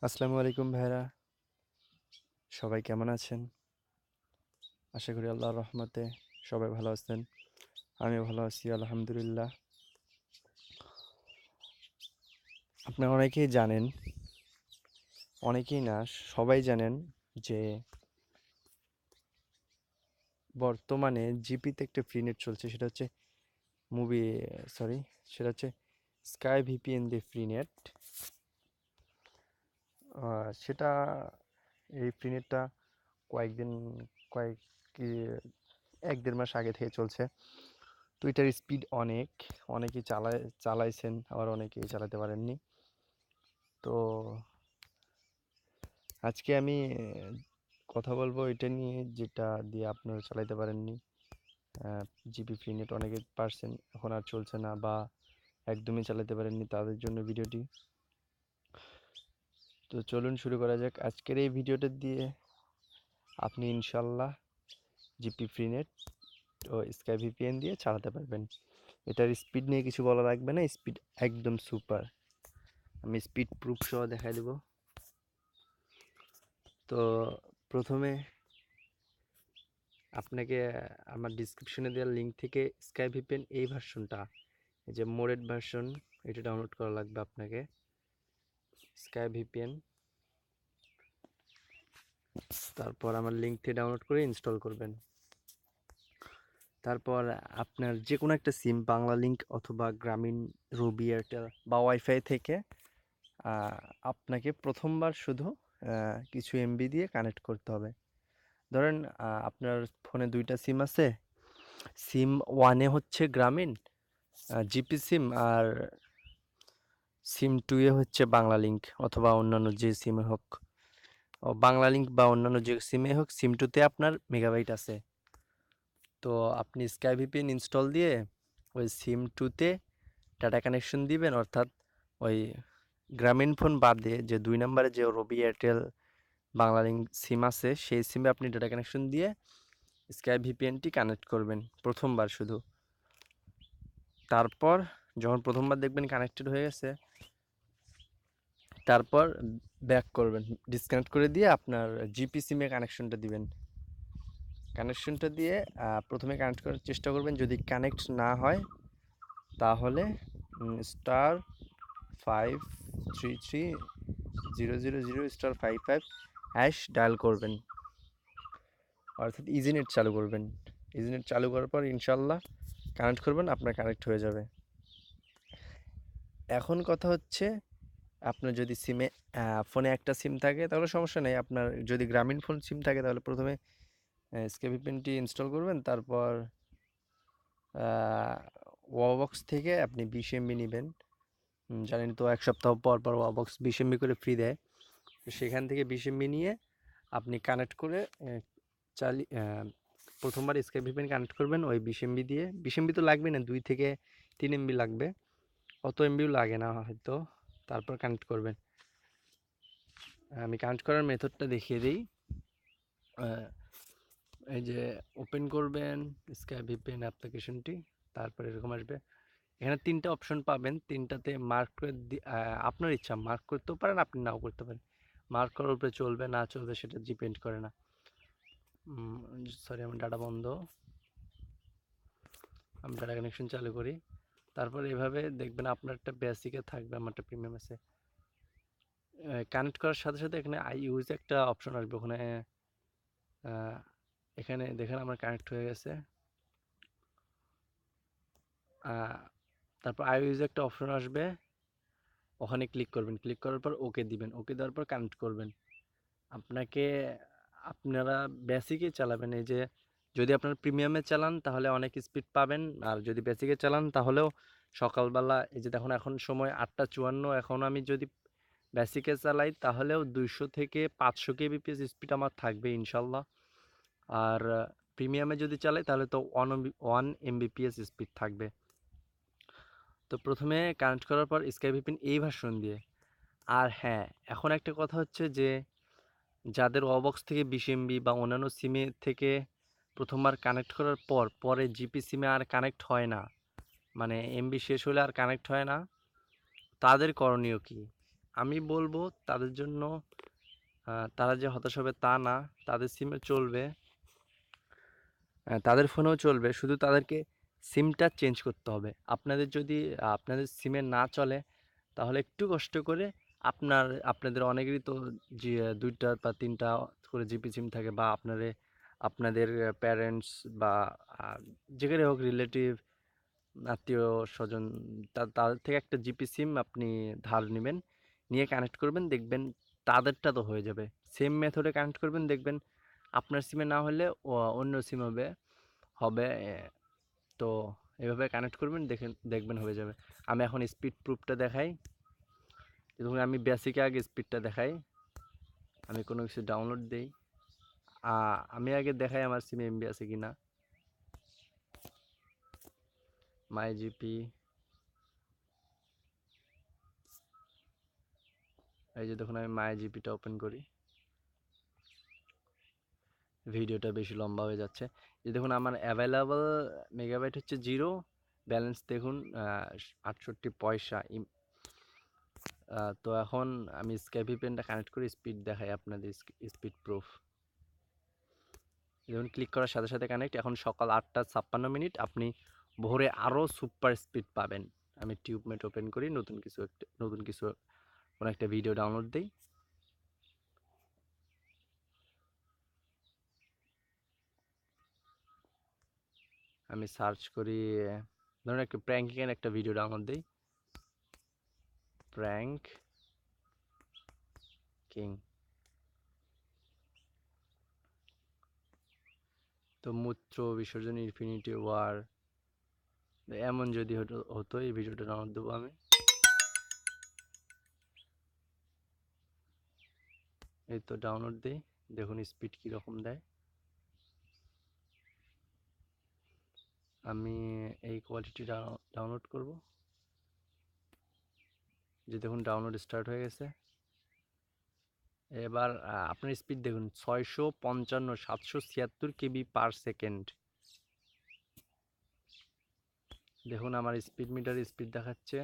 আসসালামু আলাইকুম ভাইরা, সবাই কেমন আছেন? আশা করি আল্লাহর রহমতে সবাই ভালো আছেন। আমিও ভালো আছি আলহামদুলিল্লাহ। আপনারা অনেকেই জানেন, অনেকেই না সবাই জানেন যে বর্তমানে জিপিতে একটা ফ্রি নেট চলছে, সেটা হচ্ছে মুভি সরি সেটা হচ্ছে স্কাই ভিপিএন দিয়ে ফ্রি নেট। সেটা এই ফ্রি নেটটা কয়েকদিন কয়েক এক দেড় মাস আগে থেকে চলছে। তো এটার স্পিড অনেকেই চালাইছেন, আবার অনেকেই চালাতে পারেননি। তো আজকে আমি কথা বলবো এটা নিয়ে, যেটা দিয়ে আপনারা চালাতে পারেননি। জিপি ফ্রি নেট অনেকে পারছেন, এখন আর চলছে না বা একদমই চালাতে পারেননি, তাদের জন্য ভিডিওটি। তো চলুন শুরু করা যাক আজকের এই ভিডিওটা দিয়ে। আপনি ইনশাল্লাহ জিপি ফ্রি নেট ও স্কাই ভিপিএন দিয়ে চালাতে পারবেন। এটার স্পিড নিয়ে কিছু বলা লাগবে না, স্পিড একদম সুপার। আমি স্পিড প্রুফ সহ দেখাই দেব। তো প্রথমে আপনাকে আমার ডিসক্রিপশনে দেওয়ার লিঙ্ক থেকে স্কাই ভিপিএন এই ভার্সনটা, এই যে মোডেড ভার্সন, এটা ডাউনলোড করা লাগবে আপনাকে। স্কাই ভিপিএন, তারপর আমার লিঙ্ক থেকে ডাউনলোড করে ইনস্টল করবেন। তারপর আপনার যে কোনো একটা সিম, বাংলা লিঙ্ক অথবা গ্রামীণ, রবি, এয়ারটেল বা ওয়াইফাই থেকে আপনাকে প্রথমবার শুধু কিছু এমবি দিয়ে কানেক্ট করতে হবে। ধরেন আপনার ফোনে দুইটা সিম আছে, সিম ওয়ানে হচ্ছে গ্রামীণ জিপি সিম, আর সিম টুয়ে হচ্ছে বাংলা লিঙ্ক অথবা অন্যান্য যে সিমে হোক, বাংলা লিঙ্ক বা অন্যান্য যে সিমে হোক, সিম টুতে আপনার মেগাবাইট আছে। তো আপনি স্কাই ভিপিএন ইনস্টল দিয়ে ওই সিম টুতে ডাটা কানেকশন দিবেন, অর্থাৎ ওই গ্রামীণ ফোন বাদ দিয়ে যে 2 নম্বরে যে রবি, এয়ারটেল, বাংলা লিঙ্ক সিম আছে, সেই সিমে আপনি ডাটা কানেকশন দিয়ে স্কাই ভিপিএনটি কানেক্ট করবেন প্রথমবার শুধু। তারপর যখন প্রথমবার দেখবেন কানেক্টেড হয়ে গেছে, তারপর ব্যাক করবেন, ডিসকানেক্ট করে দিয়ে আপনার জিপি সিমে কানেকশনটা দিবেন। কানেকশনটা দিয়ে প্রথমে কানেক্ট করার চেষ্টা করবেন। যদি কানেক্ট না হয় তাহলে *53300*55# ডায়াল করবেন, অর্থাৎ ইজিনেট চালু করবেন। ইজিনেট চালু করার পর ইনশাল্লাহ কানেক্ট করবেন, আপনার কানেক্ট হয়ে যাবে। এখন কথা হচ্ছে, আপনার যদি সিমে ফোনে একটা সিম থাকে তাহলে সমস্যা নেই। আপনার যদি গ্রামীণ ফোন সিম থাকে তাহলে প্রথমে স্কাই ভিপিএনটি ইনস্টল করবেন। তারপর ওয়াবক্স থেকে আপনি 20 এমবি নেবেন। জানেন তো 1 সপ্তাহ পর পর ওয়াবক্স 20 এমবি করে ফ্রি দেয়। তো সেখান থেকে 20 এমবি নিয়ে আপনি কানেক্ট করে চালি প্রথমবার স্কাই ভিপিএন কানেক্ট করবেন ওই 20 এমবি দিয়ে। 20 এমবি তো লাগবে না, 2 থেকে 3 এমবি লাগবে, অত এমবিও লাগে না হয়তো। তারপর কানেক্ট করবেন। আমি কানেক্ট করার মেথডটা দেখিয়ে দিই। এই যে ওপেন করবেন স্কাই ভিপিএন অ্যাপ্লিকেশনটি, তারপর এরকম আসবে। এখানে 3টা অপশন পাবেন, 3টাতে মার্ক করে আপনার ইচ্ছা মার্ক করতেও পারেন, আপনি নাও করতে পারেন। মার্ক করার উপরে চলবে না চলবে সেটা ডিপেন্ড করে না। সরি, আমার ডাটা বন্ধ, আমি ডাটা কানেকশন চালু করি। তারপর এভাবে দেখবেন আপনার একটা বেসিকে থাকবে, আমার একটা প্রিমিয়াম আছে। কানেক্ট করার সাথে সাথে এখানে আই ইউজ একটা অপশন আসবে, ওখানে এখানে দেখেন আমার কানেক্ট হয়ে গেছে। তারপর আই ইউজ একটা অপশন আসবে, ওখানে ক্লিক করবেন। ক্লিক করার পর ওকে দিবেন। ওকে দেওয়ার পর কানেক্ট করবেন। আপনাকে আপনারা বেসিকে চালাবেন। এই যে যদি আপনারা প্রিমিয়ামে চালান তাহলে অনেক স্পিড পাবেন, আর যদি বেসিকে চালান তাহলেও সকালবেলা, এই যে দেখুন এখন সময় 8টা 54, এখন আমি যদি বেসিকে চালাই তাহলেও 200 থেকে 500 কেবিপিএস স্পিড আমার থাকবে ইনশাল্লাহ। আর প্রিমিয়ামে যদি চালাই তাহলে তো 1 এমবিপিএস স্পিড থাকবে। তো প্রথমে কানেক্ট করার পর স্কাই ভিপিএন এই ভার্সন দিয়ে। আর হ্যাঁ, এখন একটা কথা হচ্ছে যে যাদের ওবক্স থেকে 20 এমবি বা অন্যান্য সিমে থেকে প্রথমবার কানেক্ট করার পর পরে জিপি সিমে আর কানেক্ট হয় না, মানে এমবি শেষ হলে আর কানেক্ট হয় না, তাদের করণীয় কি? আমি বলবো তাদের জন্য তারা যে হতাশ হবে তা না, তাদের সিমে চলবে, তাদের ফোনেও চলবে, শুধু তাদেরকে সিমটা চেঞ্জ করতে হবে। আপনাদের যদি আপনাদের সিমে না চলে তাহলে একটু কষ্ট করে আপনাদের অনেকেরই তো জি ২টা বা ৩টা করে জিপি সিম থাকে, বা আপনাদের প্যারেন্টস বা যেখানে হোক রিলেটিভ, আত্মীয়-স্বজন তাদের থেকে একটা জিপি সিম আপনি ধার নিবেন, নিয়ে কানেক্ট করবেন, দেখবেন তাদেরটা তো হয়ে যাবে। সেম মেথডে কানেক্ট করবেন, দেখবেন আপনার সিমে না হলে অন্য সিম হবে তো এভাবে কানেক্ট করবেন, দেখবেন হয়ে যাবে। আমি এখন স্পিড প্রুফটা দেখাই। দেখুন আমি বেসিকে আগে স্পিডটা দেখাই। আমি কোনো কিছু ডাউনলোড দেই, আমি আগে দেখাই আমার সিমে এমবি আছে কিনা। মাই জিপি, এই যে দেখুন আমি মাই জিপিটা ওপেন করি, ভিডিওটা বেশি লম্বা হয়ে যাচ্ছে। এই দেখুন আমার অ্যাভেলেবল মেগাবাইট হচ্ছে 0, ব্যালেন্স দেখুন 68 পয়সা। তো এখন আমি স্কাইভিপিএনটা কানেক্ট করে স্পিড দেখাই আপনাদের, স্পিড প্রুফ। দেখুন ক্লিক করার সাথে সাথে কানেক্ট। এখন সকাল 8:56 আপনি ভোরে আরও সুপার স্পিড পাবেন। আমি টিউবমেট ওপেন করি, নতুন কিছু কোনো একটা ভিডিও ডাউনলোড দিই। আমি সার্চ করি, ধরুন একটা প্র্যাঙ্কিংয়ের একটা ভিডিও ডাউনলোড দিই, প্র্যাঙ্ক কিং। তো মূত্র বিসর্জন ইনফিনিটি ওয়ার, এমন যদি হতো এই ভিডিওটা ডাউনলোড দেবো আমি। এই তো ডাউনলোড দিই, দেখুন স্পিড কীরকম দেয়। আমি এই কোয়ালিটি ডাউনলোড করব, যে দেখুন ডাউনলোড স্টার্ট হয়ে গেছে। এবার আপনার স্পিড দেখুন 655 776 কেবি পার সেকেন্ড। দেখুন আমার স্পিড মিটার স্পিড দেখাচ্ছে।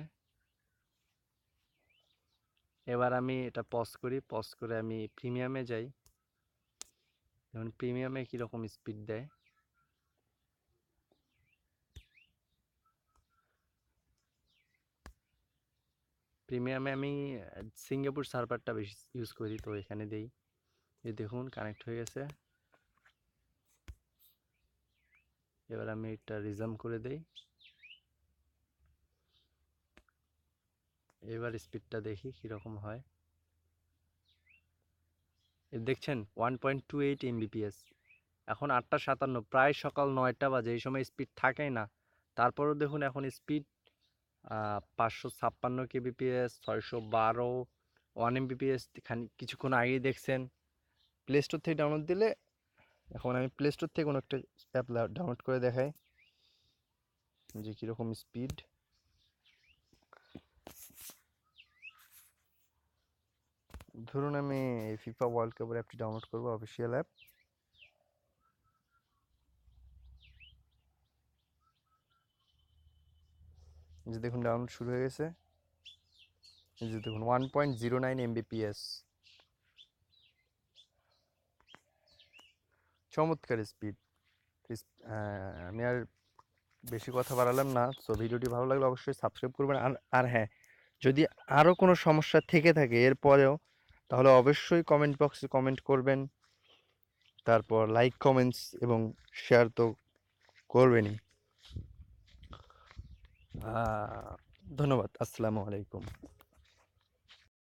এবার আমি এটা পজ করি, পজ করে আমি প্রিমিয়ামে যাই। দেখুন প্রিমিয়ামে কীরকম স্পিড দেয়। প্রিমিয়ামে আমি সিঙ্গাপুর সার্ভারটা বেশি ইউজ করি, তো এখানে দেই। এই দেখুন কানেক্ট হয়ে গেছে। এবার আমি এটা রিজার্ভ করে দেই। এবার স্পিডটা দেখি কীরকম হয়। দেখছেন 1.28 এমবিপিএস। এখন 8:57, প্রায় সকাল 9টা বাজে, এই সময় স্পিড থাকেই না। তারপরেও দেখুন এখন স্পিড 556 কেবিপিএস, 612, 1 এমবিপিএস। কিছুক্ষণ আগেই দেখছেন। প্লে স্টোর থেকে ডাউনলোড দিলে, এখন আমি প্লে স্টোর থেকে কোনো একটা অ্যাপ ডাউনলোড করে দেখাই যে কীরকম স্পিড। ধরুন আমি এই ফিফা ওয়ার্ল্ড কাপের অ্যাপটি ডাউনলোড করবো, অফিসিয়াল অ্যাপ। যে দেখুন ডাউনলোড শুরু হয়ে গেছে। এই যে দেখুন 1.09 এমবিপিএস, চমৎকার স্পিড। আমি আর বেশি কথা বাড়ালাম না। সো ভিডিওটি ভালো লাগলে অবশ্যই সাবস্ক্রাইব করবেন। আর হ্যাঁ, যদি আরও কোনো সমস্যা থেকে থাকে এরপরেও, তাহলে অবশ্যই কমেন্ট বক্সে কমেন্ট করবেন। তারপর লাইক, কমেন্টস এবং শেয়ার তো করবেনই। ধন্যবাদ। আসসালামু আলাইকুম।